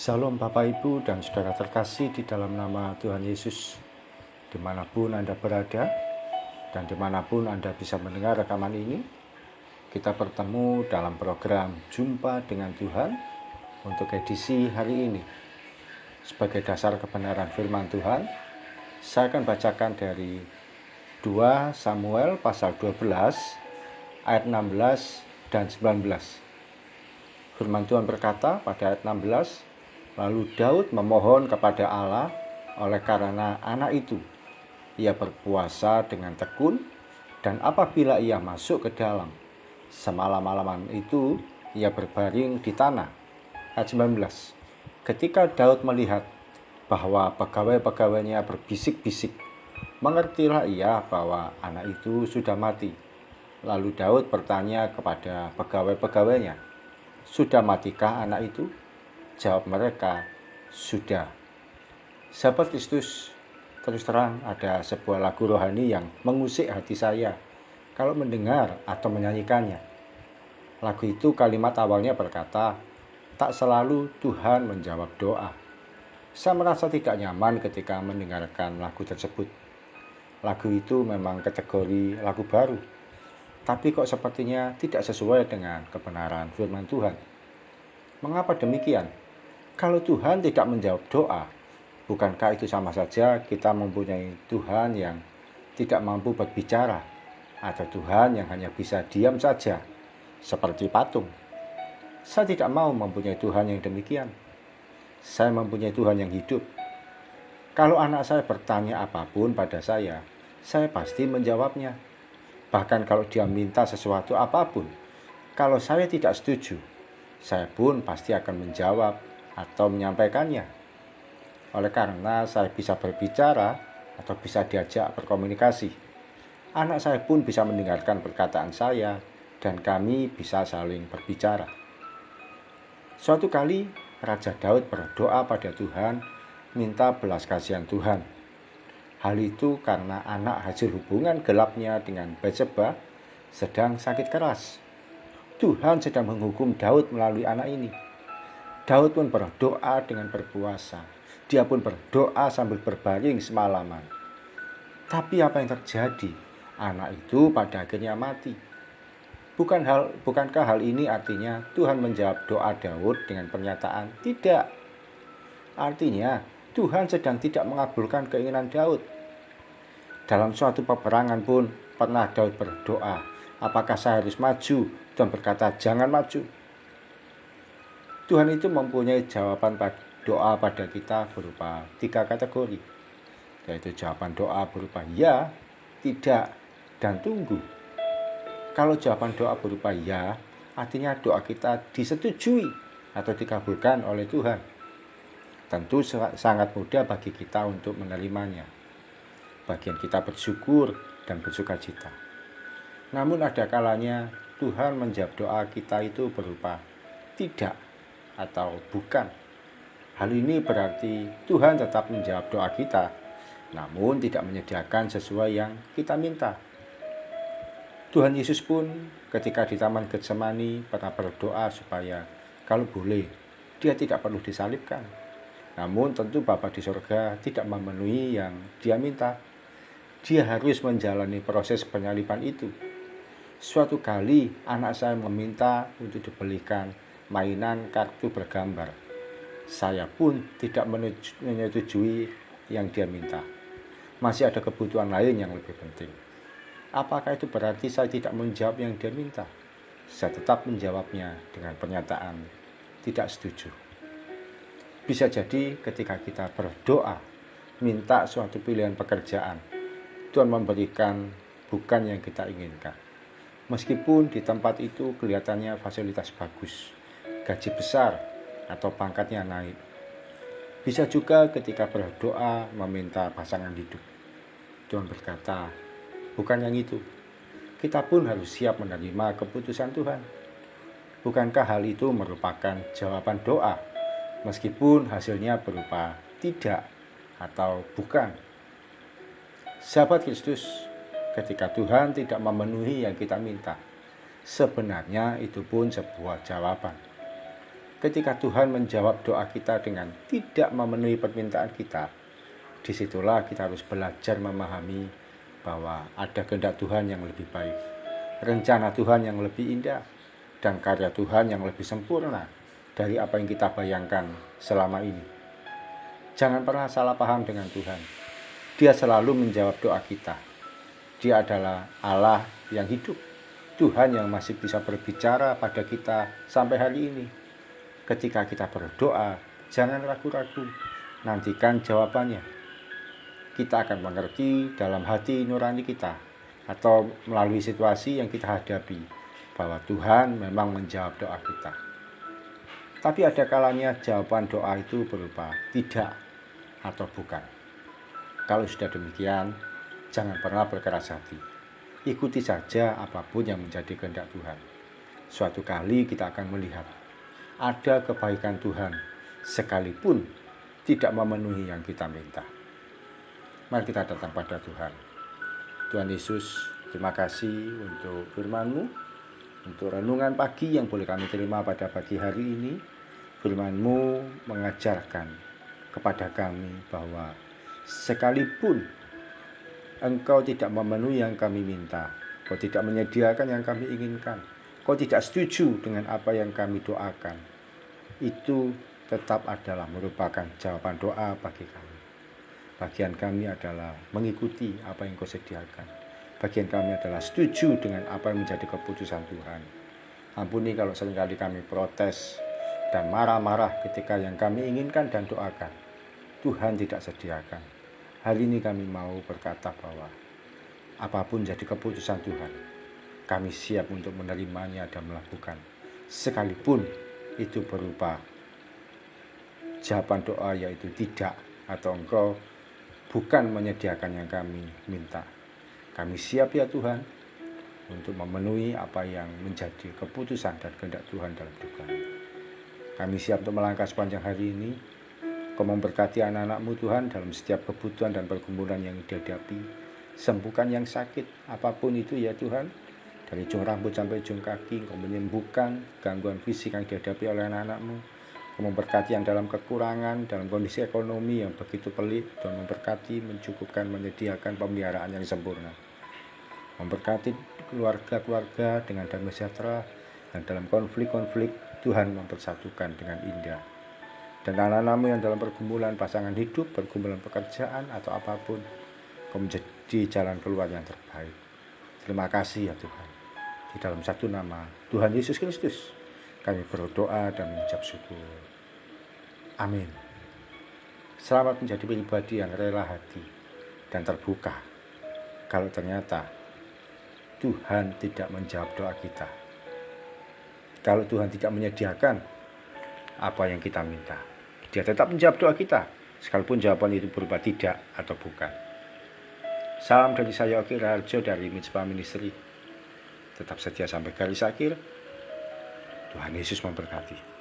Salam Bapak Ibu dan Saudara terkasih di dalam nama Tuhan Yesus. Dimanapun Anda berada dan dimanapun Anda bisa mendengar rekaman ini, kita bertemu dalam program Jumpa dengan Tuhan untuk edisi hari ini. Sebagai dasar kebenaran firman Tuhan, saya akan bacakan dari 2 Samuel pasal 12 ayat 16 dan 19. Firman Tuhan berkata pada ayat 16, lalu Daud memohon kepada Allah oleh karena anak itu. Ia berpuasa dengan tekun, dan apabila ia masuk ke dalam, semalam-malaman itu ia berbaring di tanah. Ayat 19. Ketika Daud melihat bahwa pegawai-pegawainya berbisik-bisik, mengertilah ia bahwa anak itu sudah mati. Lalu Daud bertanya kepada pegawai-pegawainya, sudah matikah anak itu? Jawab mereka, sudah. Sahabat Kristus, terus terang ada sebuah lagu rohani yang mengusik hati saya kalau mendengar atau menyanyikannya. Lagu itu kalimat awalnya berkata, tak selalu Tuhan menjawab doa. Saya merasa tidak nyaman ketika mendengarkan lagu tersebut. Lagu itu memang kategori lagu baru, tapi kok sepertinya tidak sesuai dengan kebenaran firman Tuhan. Mengapa demikian? Kalau Tuhan tidak menjawab doa, bukankah itu sama saja kita mempunyai Tuhan yang tidak mampu berbicara, atau Tuhan yang hanya bisa diam saja, seperti patung? Saya tidak mau mempunyai Tuhan yang demikian. Saya mempunyai Tuhan yang hidup. Kalau anak saya bertanya apapun pada saya pasti menjawabnya. Bahkan kalau dia minta sesuatu apapun, kalau saya tidak setuju, saya pun pasti akan menjawab atau menyampaikannya. Oleh karena saya bisa berbicara atau bisa diajak berkomunikasi, anak saya pun bisa mendengarkan perkataan saya dan kami bisa saling berbicara. Suatu kali Raja Daud berdoa pada Tuhan minta belas kasihan Tuhan. Hal itu karena anak hasil hubungan gelapnya dengan Batseba sedang sakit keras. Tuhan sedang menghukum Daud melalui anak ini. Daud pun berdoa dengan berpuasa. Dia pun berdoa sambil berbaring semalaman. Tapi apa yang terjadi? Anak itu pada akhirnya mati. Bukankah hal ini artinya Tuhan menjawab doa Daud dengan pernyataan tidak? Artinya Tuhan sedang tidak mengabulkan keinginan Daud. Dalam suatu peperangan pun pernah Daud berdoa, apakah saya harus maju? Dan berkata jangan maju. Tuhan itu mempunyai jawaban doa pada kita berupa 3 kategori, yaitu jawaban doa berupa ya, tidak, dan tunggu. Kalau jawaban doa berupa ya, artinya doa kita disetujui atau dikabulkan oleh Tuhan. Tentu sangat mudah bagi kita untuk menerimanya. Bagian kita bersyukur dan bersukacita. Namun ada kalanya Tuhan menjawab doa kita itu berupa tidak atau bukan. Hal ini berarti Tuhan tetap menjawab doa kita, namun tidak menyediakan sesuai yang kita minta. Tuhan Yesus pun ketika di Taman Getsemani pernah berdoa supaya kalau boleh dia tidak perlu disalibkan. Namun tentu Bapa di surga tidak memenuhi yang dia minta. Dia harus menjalani proses penyaliban itu. Suatu kali anak saya meminta untuk dibelikan mainan kartu bergambar. Saya pun tidak menyetujui yang dia minta. Masih ada kebutuhan lain yang lebih penting. Apakah itu berarti saya tidak menjawab yang dia minta? Saya tetap menjawabnya dengan pernyataan tidak setuju. Bisa jadi ketika kita berdoa, minta suatu pilihan pekerjaan, Tuhan memberikan bukan yang kita inginkan. Meskipun di tempat itu kelihatannya fasilitas bagus, gaji besar, atau pangkatnya naik. Bisa juga ketika berdoa meminta pasangan hidup, Tuhan berkata, bukan yang itu. Kita pun harus siap menerima keputusan Tuhan. Bukankah hal itu merupakan jawaban doa, meskipun hasilnya berupa tidak atau bukan? Sahabat Kristus, ketika Tuhan tidak memenuhi yang kita minta, sebenarnya itu pun sebuah jawaban. Ketika Tuhan menjawab doa kita dengan tidak memenuhi permintaan kita, disitulah kita harus belajar memahami bahwa ada kehendak Tuhan yang lebih baik, rencana Tuhan yang lebih indah, dan karya Tuhan yang lebih sempurna dari apa yang kita bayangkan selama ini. Jangan pernah salah paham dengan Tuhan. Dia selalu menjawab doa kita. Dia adalah Allah yang hidup, Tuhan yang masih bisa berbicara pada kita sampai hari ini. Ketika kita berdoa, jangan ragu-ragu, nantikan jawabannya. Kita akan mengerti dalam hati nurani kita atau melalui situasi yang kita hadapi bahwa Tuhan memang menjawab doa kita. Tapi ada kalanya jawaban doa itu berupa tidak atau bukan. Kalau sudah demikian, jangan pernah berkeras hati. Ikuti saja apapun yang menjadi kehendak Tuhan. Suatu kali kita akan melihat ada kebaikan Tuhan sekalipun tidak memenuhi yang kita minta. Mari kita datang pada Tuhan. Tuhan Yesus, terima kasih untuk firman-Mu, untuk renungan pagi yang boleh kami terima pada pagi hari ini. Firman-Mu mengajarkan kepada kami bahwa sekalipun Engkau tidak memenuhi yang kami minta, Kau tidak menyediakan yang kami inginkan, Kau tidak setuju dengan apa yang kami doakan, itu tetap adalah merupakan jawaban doa bagi kami. Bagian kami adalah mengikuti apa yang Kau sediakan. Bagian kami adalah setuju dengan apa yang menjadi keputusan Tuhan. Ampuni kalau seringkali kami protes dan marah-marah ketika yang kami inginkan dan doakan Tuhan tidak sediakan. Hari ini kami mau berkata bahwa apapun jadi keputusan Tuhan, kami siap untuk menerimanya dan melakukan. Sekalipun itu berupa jawaban doa yaitu tidak, atau Engkau bukan menyediakan yang kami minta. Kami siap ya Tuhan untuk memenuhi apa yang menjadi keputusan dan kehendak Tuhan dalam hidup kami. Kami siap untuk melangkah sepanjang hari ini. Kau memberkati anak-anak-Mu Tuhan dalam setiap kebutuhan dan pergumulan yang dihadapi. Sembuhkan yang sakit, apapun itu ya Tuhan. Dari ujung rambut sampai ujung kaki, Kau menyembuhkan gangguan fisik yang dihadapi oleh anak-anak-Mu. Kau memberkati yang dalam kekurangan, dalam kondisi ekonomi yang begitu pelik, dan memberkati, mencukupkan, menyediakan pemeliharaan yang sempurna. Memberkati keluarga-keluarga dengan damai sejahtera, yang dalam konflik-konflik Tuhan mempersatukan dengan indah. Dan anak-anak-Mu yang dalam pergumulan pasangan hidup, pergumulan pekerjaan atau apapun, Kau menjadi jalan keluar yang terbaik. Terima kasih ya Tuhan. Di dalam satu nama Tuhan Yesus Kristus kami berdoa dan mengucap syukur. Amin. Selamat menjadi pribadi yang rela hati dan terbuka kalau ternyata Tuhan tidak menjawab doa kita. Kalau Tuhan tidak menyediakan apa yang kita minta, Dia tetap menjawab doa kita, sekalipun jawaban itu berupa tidak atau bukan. Salam dari saya Oki Raharjo dari Mitspa Ministry. Tetap setia sampai garis akhir. Tuhan Yesus memberkati.